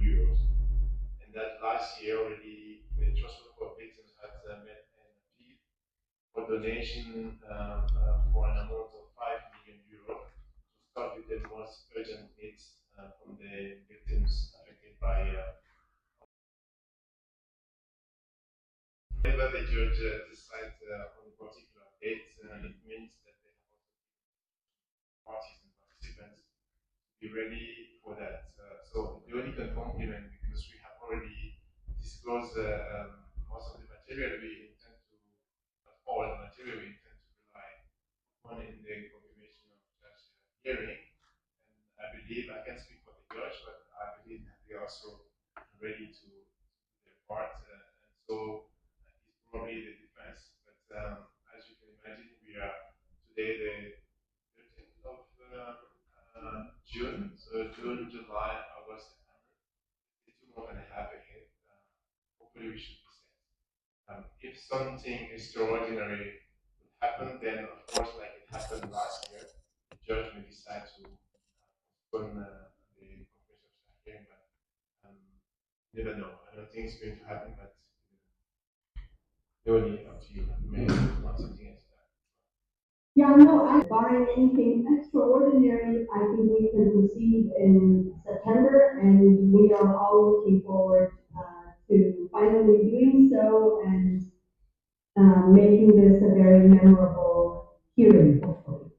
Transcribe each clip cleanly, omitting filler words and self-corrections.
euros. And that last year already the Trust for Victims had met an appeal for donation for an amount of 5 million euros to start with the most urgent needs from the victims affected by. Whenever the judge decides on a particular date, it means that they have parties and participants be ready for that. So the only compliment, because we have already disclosed most of the material we intend to, not all the material we intend to rely on in the confirmation of judge hearing. And I believe, I can speak for the judge, but I believe that they are also ready to do their part. And so it's probably the defense. But as you can imagine, we are today the 13th of June, so June, July, August, September. It's 2.5 months ahead. Hopefully, we should be set. If something extraordinary would happen, then of course, like it happened last year, the judge may decide to postpone the confirmation of hearing. But never know. I don't think it's going to happen, but they will need up to you. Maybe not something else. Yeah, no, barring anything extraordinary, I think we can proceed in September, and we are all looking forward to finally doing so and making this a very memorable hearing, hopefully.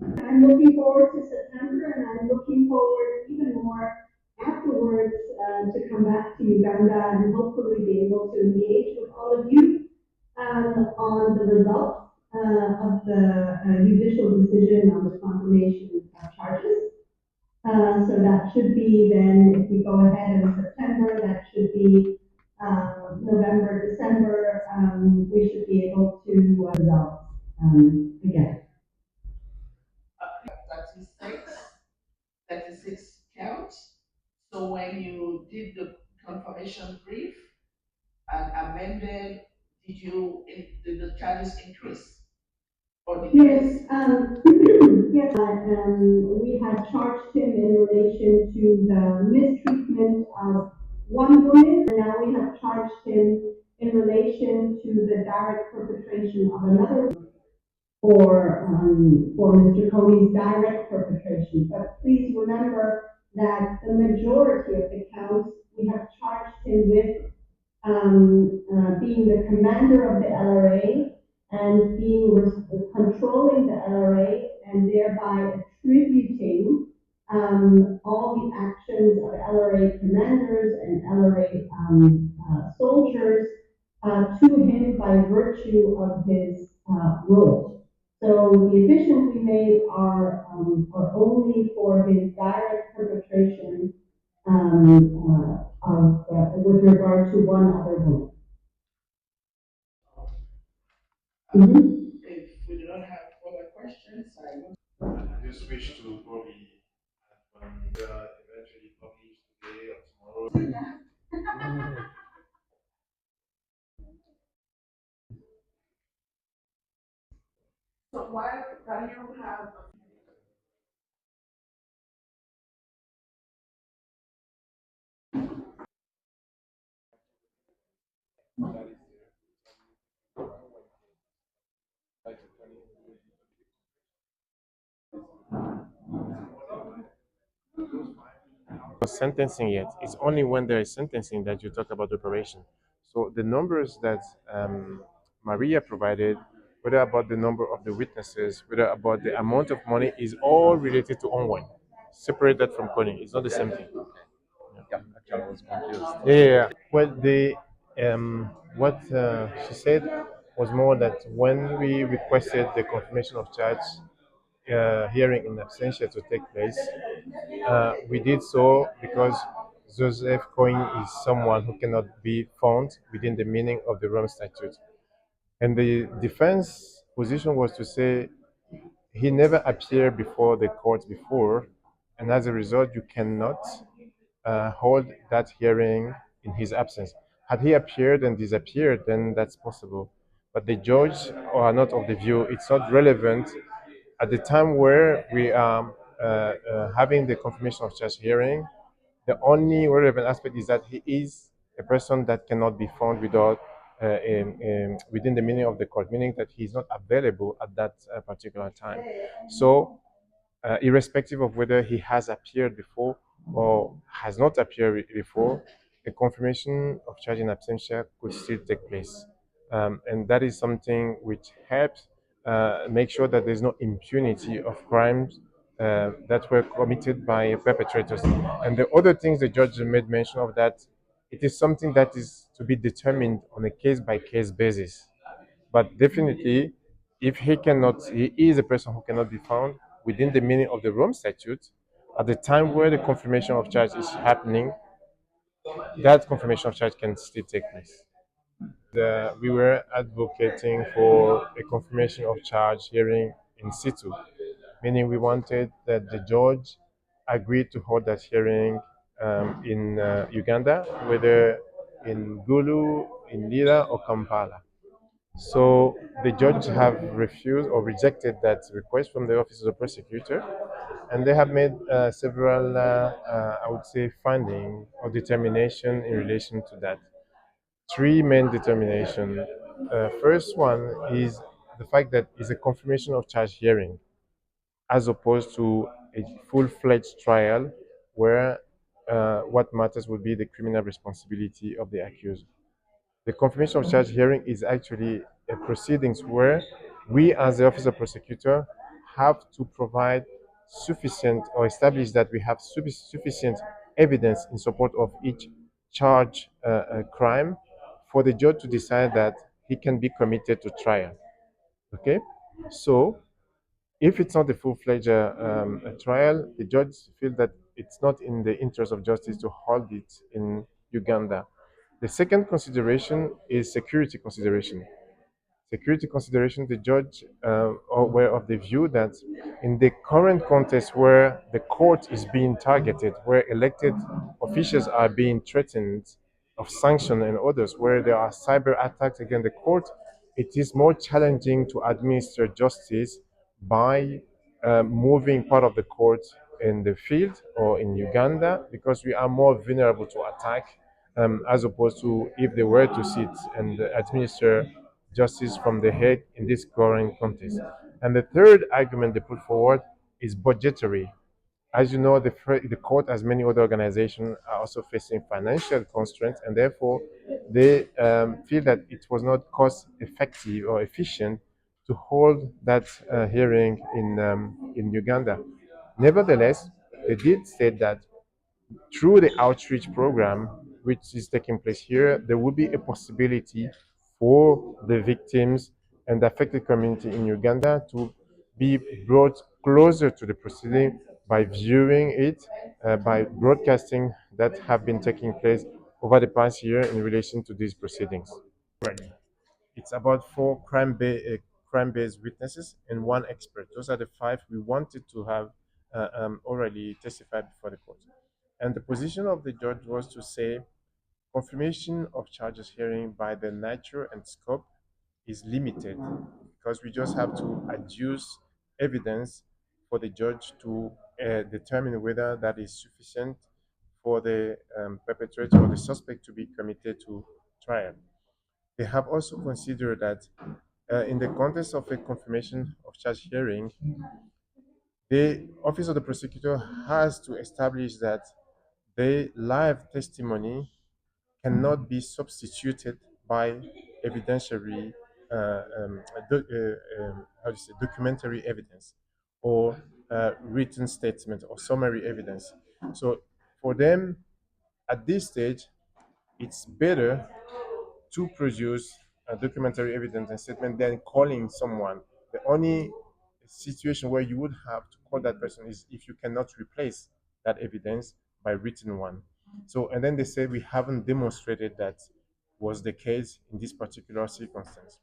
I'm looking forward to September, and I'm looking forward even more afterwards to come back to Uganda and hopefully be able to engage with all of you on the results of the judicial decision on the confirmation of charges. So that should be then, if we go ahead in September, that should be November, December, we should be able to results again. 36 counts. So when you did the confirmation brief and amended, did the charges increase? Or decrease? Yes, yes. We had charged him in relation to the mistreatment of one woman, and now we have charged him in relation to the direct perpetration of another for Mr. Kony's direct perpetration. But please remember that the majority of the counts we have charged him with being the commander of the LRA and controlling the LRA and thereby attributing all the actions of LRA commanders and LRA soldiers to him by virtue of his role. So the additions we made are only for his direct perpetration with regard to one other woman. If we do not have further questions, I just wish to probably eventually publish today or tomorrow. So why can you have sentencing yet. It's only when there is sentencing that you talk about reparation. So the numbers that Maria provided, whether about the number of the witnesses, whether about the amount of money, is all related to Onwen. Separate that from Kony. It's not the same thing. Yeah, actually, I was confused. Yeah. Well, what she said was more that when we requested the confirmation of charge hearing in absentia to take place, we did so because Joseph Kony is someone who cannot be found within the meaning of the Rome Statute. And the defense position was to say he never appeared before the court before, and as a result, you cannot hold that hearing in his absence. Had he appeared and disappeared, then that's possible. But the judge are not of the view it's not relevant at the time where we are having the confirmation of charge hearing, the only relevant aspect is that he is a person that cannot be found without within the meaning of the court, meaning that he is not available at that particular time. So, irrespective of whether he has appeared before or has not appeared before, a confirmation of charge in absentia could still take place. And that is something which helps make sure that there's no impunity of crimes that were committed by perpetrators. And the other things the judge made mention of, that it is something that is to be determined on a case-by-case basis. But definitely, if he is a person who cannot be found within the meaning of the Rome Statute, at the time where the confirmation of charge is happening, that confirmation of charge can still take place. We were advocating for a confirmation of charge hearing in situ, meaning we wanted that the judge agreed to hold that hearing in Uganda, whether in Gulu, in Lira, or Kampala. So the judge have refused or rejected that request from the office of the prosecutor, and they have made several, I would say, findings or determination in relation to that. Three main determination. First one is the fact that it's a confirmation of charge hearing, as opposed to a full-fledged trial where what matters would be the criminal responsibility of the accused. The confirmation of charge hearing is actually a proceedings where we, as the office of prosecutor, have to provide sufficient or establish that we have sufficient evidence in support of each charge crime for the judge to decide that he can be committed to trial. Okay, so if it's not a full-fledged trial, the judge feels that it's not in the interest of justice to hold it in Uganda. The second consideration is security consideration. Security consideration, the judge were of the view that in the current context where the court is being targeted, where elected officials are being threatened of sanction and others, where there are cyber attacks against the court, it is more challenging to administer justice by moving part of the court in the field or in Uganda, because we are more vulnerable to attack as opposed to if they were to sit and administer justice from the Hague in this current context. And the third argument they put forward is budgetary. As you know, the court, as many other organizations, are also facing financial constraints, and therefore they feel that it was not cost effective or efficient to hold that hearing in Uganda. Nevertheless, they did state that through the outreach program which is taking place here, there will be a possibility for the victims and the affected community in Uganda to be brought closer to the proceeding by viewing it, by broadcasting that have been taking place over the past year in relation to these proceedings. Right. It's about four crime-based witnesses and one expert. Those are the five we wanted to have orally testified before the court. And the position of the judge was to say confirmation of charges hearing by the nature and scope is limited, because we just have to adduce evidence for the judge to determine whether that is sufficient for the perpetrator or the suspect to be committed to trial. They have also considered that in the context of a confirmation of charge hearing, the office of the prosecutor has to establish that the live testimony cannot be substituted by evidentiary, documentary evidence or written statement or summary evidence. So for them, at this stage, it's better to produce a documentary evidence and statement than calling someone. The only situation where you would have to call that person is if you cannot replace that evidence by written one. So, and then they say we haven't demonstrated that was the case in this particular circumstance.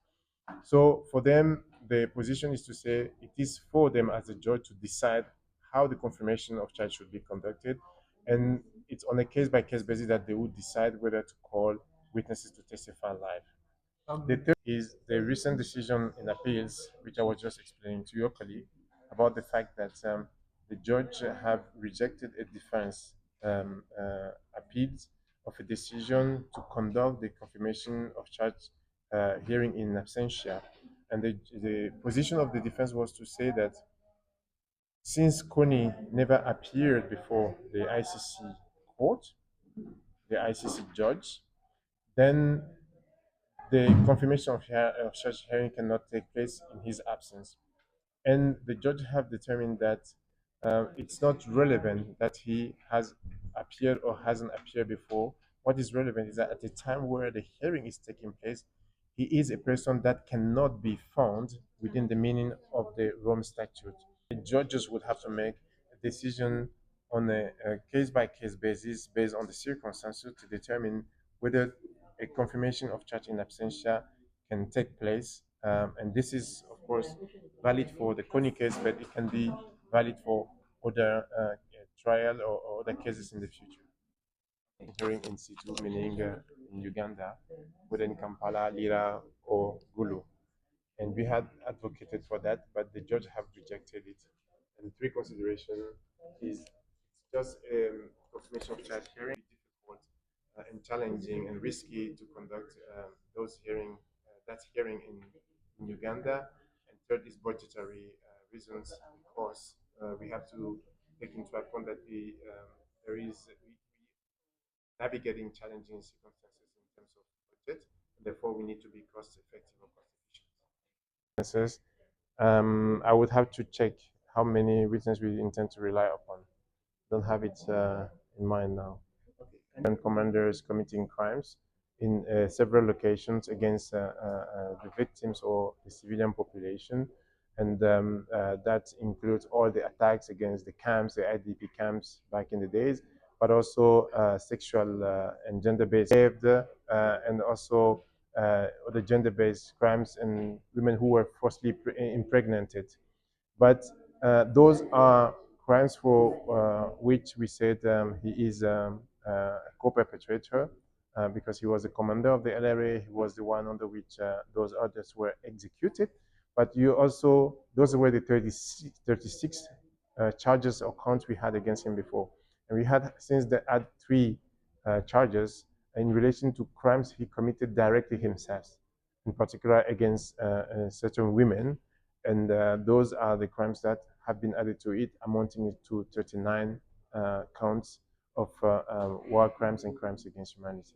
So for them, the position is to say it is for them as a judge to decide how the confirmation of charge should be conducted, and it's on a case-by-case basis that they would decide whether to call witnesses to testify live. The third is the recent decision in appeals, which I was just explaining to your colleague, about the fact that the judge have rejected a defense appeals of a decision to conduct the confirmation of charge hearing in absentia. And the position of the defense was to say that since Kony never appeared before the ICC court, the ICC judge, then the confirmation of charge hearing cannot take place in his absence. And the judge have determined that it's not relevant that he has appeared or hasn't appeared before. What is relevant is that at the time where the hearing is taking place, he is a person that cannot be found within the meaning of the Rome Statute. The judges would have to make a decision on a case-by-case basis based on the circumstances to determine whether a confirmation of charge in absentia can take place. And this is, of course, valid for the Kony case, but it can be valid for other trial or other cases in the future. Hearing in situ, meaning in Uganda, whether in Kampala, Lira, or Gulu. And we had advocated for that, but the judge have rejected it. And three consideration is just confirmation of charge hearing difficult and challenging and risky to conduct those hearing that hearing in Uganda. And third is budgetary reasons, because we have to take into account that there is navigating challenging circumstances in terms of budget. Therefore, we need to be cost effective or cost efficient. I would have to check how many witnesses we intend to rely upon. Don't have it in mind now. Okay. And commanders committing crimes in several locations against the victims or the civilian population. And that includes all the attacks against the camps, the IDP camps back in the days, but also sexual and gender-based and also other gender-based crimes and women who were forcibly impregnated. But those are crimes for which we said he is a co-perpetrator because he was the commander of the LRA. He was the one under which those others were executed. But you also, those were the 36 charges or counts we had against him before. And we had since then had three charges in relation to crimes he committed directly himself, in particular against certain women. And those are the crimes that have been added to it, amounting to 39 counts of war crimes and crimes against humanity.